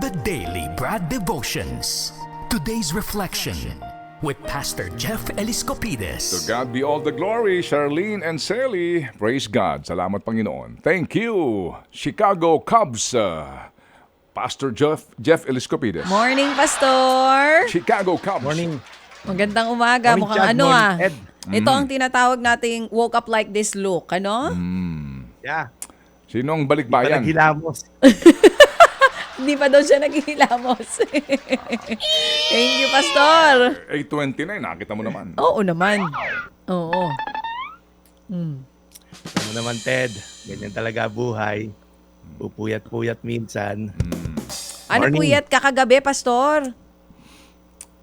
the Daily Brad Devotions. Today's reflection with Pastor Jeff To Eliscopides. God be all the glory, Charlene and Sally. Praise God. Salamat, Panginoon. Thank you, Chicago Cubs. Pastor Jeff Eliscopides. Morning, Pastor! Chicago Cubs. Morning. Magandang umaga. Morning, Mukhang Chad. ano Morning, Ed. Ito ang tinatawag nating woke up like this look, ano? Yeah. Sinong Di pa balikbayan? naghilamos. Hindi pa daw siya naghihilamos. Thank you, Pastor! 8:29, nakita mo naman. Oo naman. Oo. Ano naman, Ted? Ganyan talaga buhay. Pupuyat-puyat minsan. Ano Morning. puyat ka kagabi, Pastor?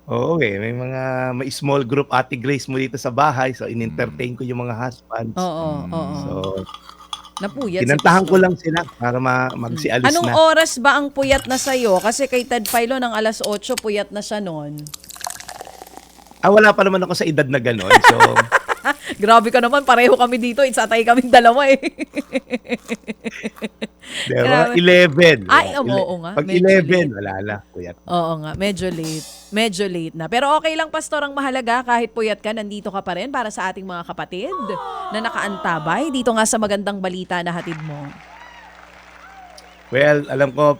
Oo, may small group Ate Grace mo dito sa bahay. So, in-entertain ko yung mga husbands. Oo, oo. So, Napuyat si kinantahan ko Pastor. lang sila para magsialis Anong na. oras ba ang puyat na sa'yo? Kasi kay Ted Philo ng alas 8, puyat na siya noon. Wala pa naman ako sa edad na gano'n. So, Grabe ka naman, pareho kami dito. Itatay kaming dalawa eh. diba? Grabe. 11. Ay, oo nga. Pag Medyo 11, late. wala na. Kuyat. Oo nga, medyo late. Medyo late na. Pero okay lang, Pastor, ang mahalaga. Kahit puyat ka, nandito ka pa rin para sa ating mga kapatid na nakaantabay. Dito nga sa magandang balita na hatid mo. Well, alam ko,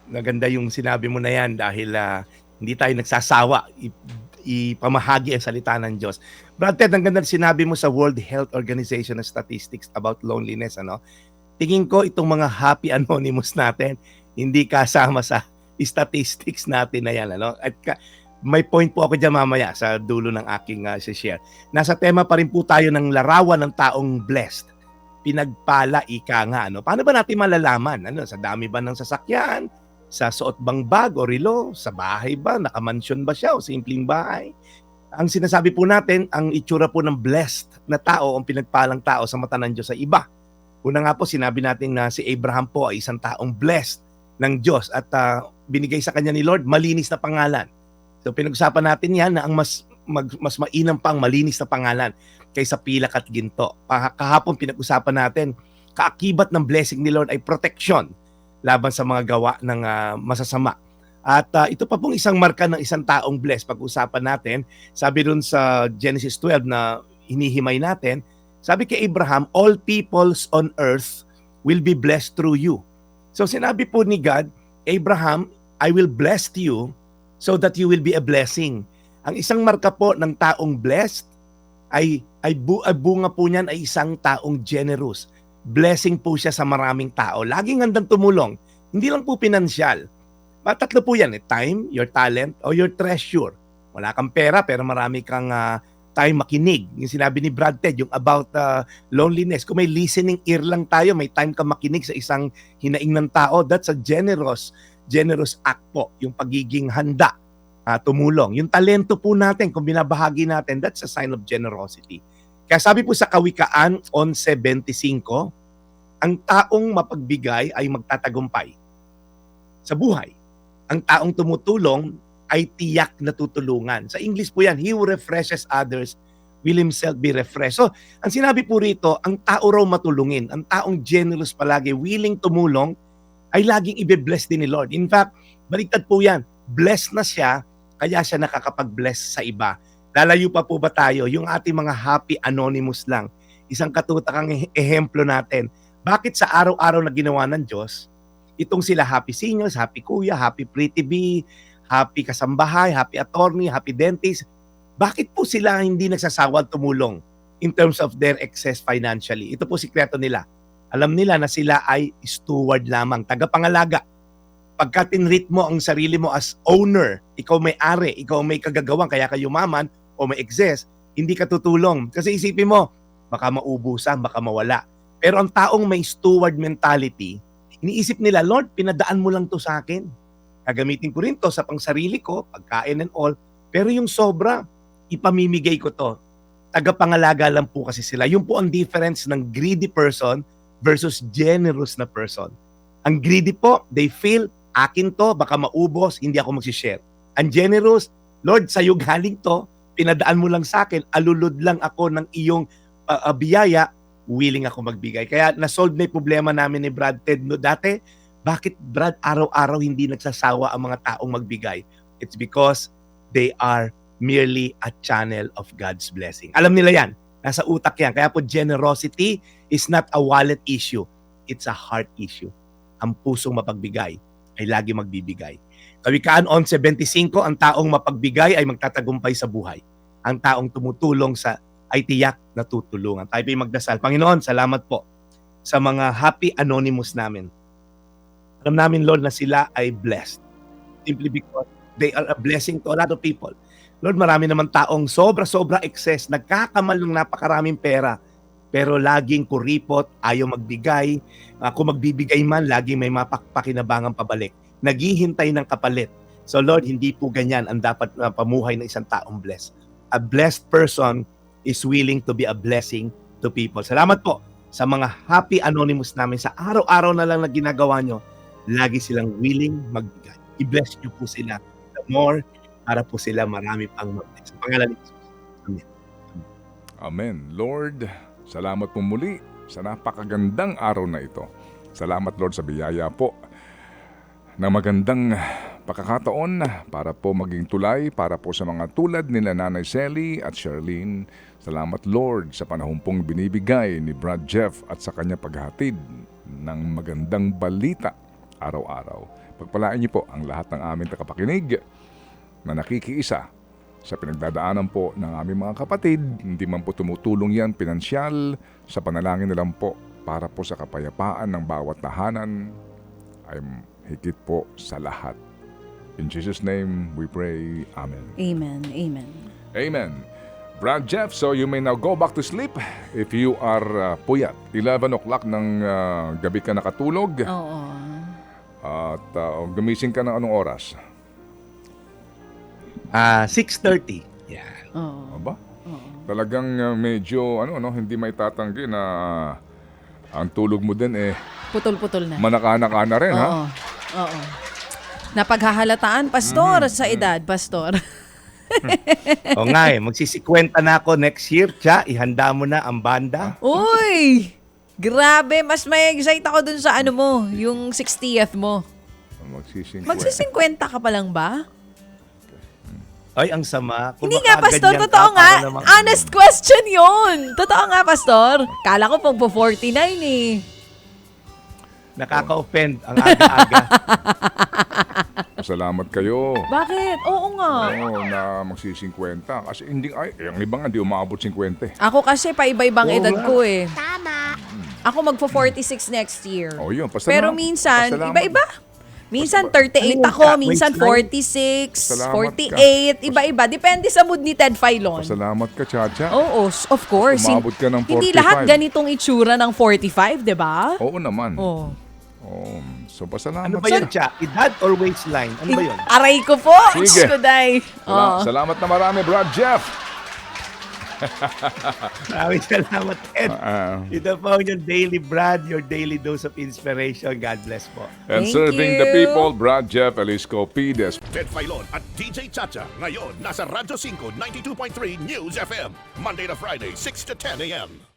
naganda yung sinabi mo na yan dahil hindi tayo nagsasawa ipamahagi ang salita ng Diyos. Brad Ted, ang ganda sinabi mo sa World Health Organization na statistics about loneliness. Tingin ko itong mga happy anonymous natin, hindi kasama sa statistics natin na yan. At may point po ako dyan mamaya sa dulo ng aking share. Nasa tema pa rin po tayo ng larawan ng taong blessed. Pinagpala, ika nga. Paano ba natin malalaman? Sa dami ba ng sasakyan? Sa suot bang bag o relo? Sa bahay ba? Nakamansyon ba siya o simpleng bahay? Ang sinasabi po natin, ang itsura po ng blessed na tao, ang pinagpalang tao sa mata ng Diyos sa iba. Una nga po, sinabi natin na si Abraham po ay isang taong blessed ng Diyos at binigay sa kanya ni Lord malinis na pangalan. So pinag-usapan natin yan na ang mas mainam pang malinis na pangalan kaysa pilak at ginto. Kahapon pinag-usapan natin, kaakibat ng blessing ni Lord ay protection laban sa mga gawa ng masasama. At ito pa pong isang marka ng isang taong blessed. Pag-usapan natin, sabi dun sa Genesis 12 na hinihimay natin, sabi kay Abraham, all peoples on earth will be blessed through you. So sinabi po ni God, Abraham, I will bless you so that you will be a blessing. Ang isang marka po ng taong blessed ay bunga po niyan ay isang taong generous. Blessing po siya sa maraming tao. Laging handang tumulong. Hindi lang po pinansyal. Tatlo po yan. Time, your talent, or your treasure. Wala kang pera pero marami kang time makinig. Yung sinabi ni Brad Ted, yung about loneliness. Kung may listening ear lang tayo, may time ka makinig sa isang hinaing ng tao, that's a generous act po. Yung pagiging handa tumulong. Yung talento po natin, kung binabahagi natin, that's a sign of generosity. Kaya sabi po sa Kawikaan 11:25, ang taong mapagbigay ay magtatagumpay sa buhay. Ang taong tumutulong ay tiyak na tutulungan. Sa English po yan, he who refreshes others will himself be refreshed. So, ang sinabi po rito, ang tao raw matulungin, ang taong generous palagi, willing tumulong, ay laging ibe-bless din ni Lord. In fact, baliktad po yan, blessed na siya, kaya siya nakakapag-bless sa iba. Lalayo pa po ba tayo? Yung ating mga happy anonymous lang. Isang katutakang ehemplo natin. Bakit sa araw-araw na ginawa ng Diyos, itong sila happy seniors, happy kuya, happy pretty bee, happy kasambahay, happy attorney, happy dentist, bakit po sila hindi nagsasawang tumulong in terms of their excess financially? Ito po sikreto nila. Alam nila na sila ay steward lamang, tagapangalaga. Pagka tinreat mo ang sarili mo as owner, ikaw may-ari, ikaw may kagagawan, kaya ka yumaman o may excess, hindi ka tutulong. Kasi isipin mo, baka maubusan, baka mawala. Pero ang taong may steward mentality, iniisip nila, Lord, pinadaan mo lang to sa akin. Gagamitin ko rin to sa pangsarili ko, pagkain and all. Pero yung sobra, ipamimigay ko to. Tagapangalaga lang po kasi sila. Yun po ang difference ng greedy person versus generous na person. Ang greedy po, they feel, akin to, baka maubos, hindi ako magsishare. Ang generous, Lord, sa'yo galing to, pinadaan mo lang sa akin, alulod lang ako ng iyong biyaya, willing ako magbigay. Kaya na-solve na yung problema namin ni Brad Ted. No, dati, Bakit, Brad, araw-araw hindi nagsasawa ang mga taong magbigay? It's because they are merely a channel of God's blessing. Alam nila yan. Nasa utak yan. Kaya po, generosity is not a wallet issue. It's a heart issue. Ang pusong mapagbigay ay lagi magbibigay. Kawikaan 11:25, ang taong mapagbigay ay magtatagumpay sa buhay. Ang taong tumutulong ay tiyak na tutulungan. Tayo po'y magdasal. Panginoon, salamat po sa mga happy anonymous namin. Alam namin, Lord, na sila ay blessed. Simply because they are a blessing to a lot of people. Lord, marami naman taong sobra-sobra excess, nagkakamal ng napakaraming pera, pero laging kuripot, ayaw magbigay. Kung magbibigay man, laging may mapakinabangang pabalik. Naghihintay ng kapalit. So Lord, hindi po ganyan ang dapat pamuhay ng isang taong blessed. A blessed person is willing to be a blessing to people. Salamat po sa mga happy anonymous namin. Sa araw-araw na lang na ginagawa nyo, lagi silang willing magbigay. I-bless nyo po sila the more para po sila marami pang mag-bless. Sa pangalan ni Jesus. Amen. Amen. Lord, salamat po muli sa napakagandang araw na ito. Salamat, Lord, sa biyaya po na magandang pagkakataon para po maging tulay para po sa mga tulad nila Nanay Selly at Charlene. Salamat, Lord, sa panahon pong binibigay ni Brad Jeff at sa kanya paghatid ng magandang balita araw-araw. Pagpalain niyo po ang lahat ng aming tagapakinig na nakikiisa sa pinagdadaanan po ng aming mga kapatid. Hindi man po tumutulong yan pinansyal, sa panalangin na lang po para po sa kapayapaan ng bawat tahanan ay higit po sa lahat. In Jesus' name we pray. Amen. Amen. Amen. Amen. Brad Jeff, so you may now go back to sleep if you are puyat. 11 o'clock ng gabi ka nakatulog. Oo. At gumising ka ng anong oras? 6:30. Yeah. Oo. Aba? Talagang medyo hindi may tatanggi na ang tulog mo din Putol-putol na. manaka-naka na rin, ha? Oo. Oo. Napaghahalataan, Pastor, sa edad, Pastor. O nga magsisikwenta na ako next year. Tsa, ihanda mo na ang banda. Uy! Grabe, mas may excite ako dun sa yung 60th mo. Magsi-50 ka pa lang ba? Ay, ang sama. Hindi nga, Pastor. Totoo nga. Honest question yun. Totoo nga, Pastor. Kala ko pag 49 eh. Nakaka-offend ang aga-aga. Salamat kayo. Bakit? Oo nga. Oo, na magsi-50. Kasi yung iba nga, hindi umabot 50. Ako kasi pa-iba-ibang Oo edad nga. ko eh. Tama. Ako magpo-46 next year. Oh, yun. Pero minsan, pasalamat. iba-iba. Minsan 38 Ano ako, yung minsan waistline? 46, Pasalamat 48, iba-iba. Depende sa mood ni Ted Filon. Pasalamat ka, Chacha. Oo, of course. Umabot ka ng 45. Hindi lahat ganitong itsura ng 45, di ba? Oo naman. Oo. Oh, so pasalamat. Ano ba yan, Tsa? Edad or waistline? Ano ba yun? Aray ko po. Sige. Kuday. Salamat na marami, Brad Jeff. Maraming salamat, Ed. Ito po yung Daily Brad, your daily dose of inspiration. God bless po. And Thank serving the you. people, Brad Jeff Elisco Pides. Ted Filon at DJ Chacha. Ngayon, nasa Radyo 5, 92.3 News FM. Monday to Friday, 6 to 10 a.m.